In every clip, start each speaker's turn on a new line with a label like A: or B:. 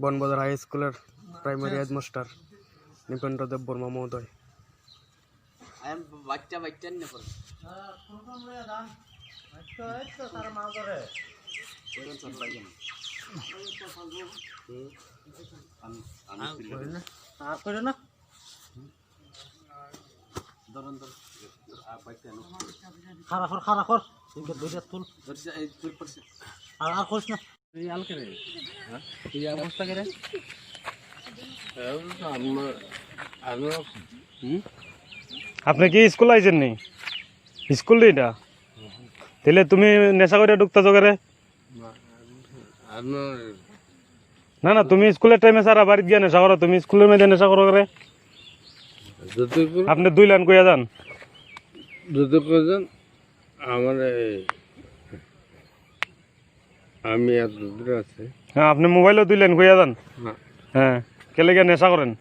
A: বনবাজার high স্কুলের primary headmaster Nipen Debbarma মহোদয়। আপনি কি স্কুল আইছেন নি? স্কুল এটা তাহলে তুমি নেশা করে ঢুকতেছো করে? না না, তুমি স্কুলের টাইমে সারা বাড়িতে গিয়ে নেশা করো, তুমি স্কুলের মধ্যে নেশা করো করে? আপনি 2 লাইন কইয়া যান।
B: আমার আমি এত দূরে আছে।
A: হ্যাঁ, আপনি মোবাইলও 2 লাইন কইয়া যান। হ্যাঁ, কেলে গিয়ে নেশা করেন?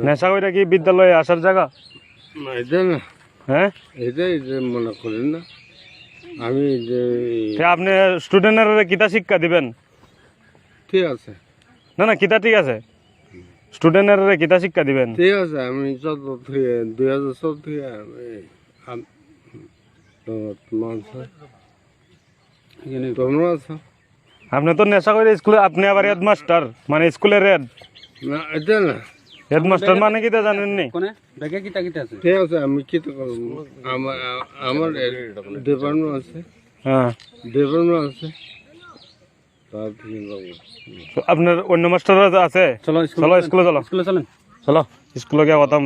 A: নেশা করে কি বিদ্যালয়ে আসার জায়গা?
B: না, এটা না।
A: হ্যাঁ,
B: এটাই মনে করেন না। আমি
A: আপনি স্টুডেন্টের কিতা শিক্ষা দিবেন?
B: ঠিক আছে।
A: না না, কিতা ঠিক আছে, স্টুডেন্টের কিতা শিক্ষা দিবেন?
B: ঠিক আছে, আমি 2014 থেকে তোমরা আছো।
A: আপনি তো নেশা করে স্কুলে, আপনি আবার হেডমাস্টার, মানে স্কুলের হেড।
B: না, এটা না।
A: হেডমাস্টার মানে কিতা জানেন নি?
B: ঠিক আছে, আমি কি তো করবো, আমার ডিপার্টমেন্ট আছে।
A: হ্যাঁ,
B: ডিপার্টমেন্ট আছে।
A: আপনার অন্য মাস্টার আছে? চলো স্কুলে চলো, চলো স্কুলে গিয়ে কথা।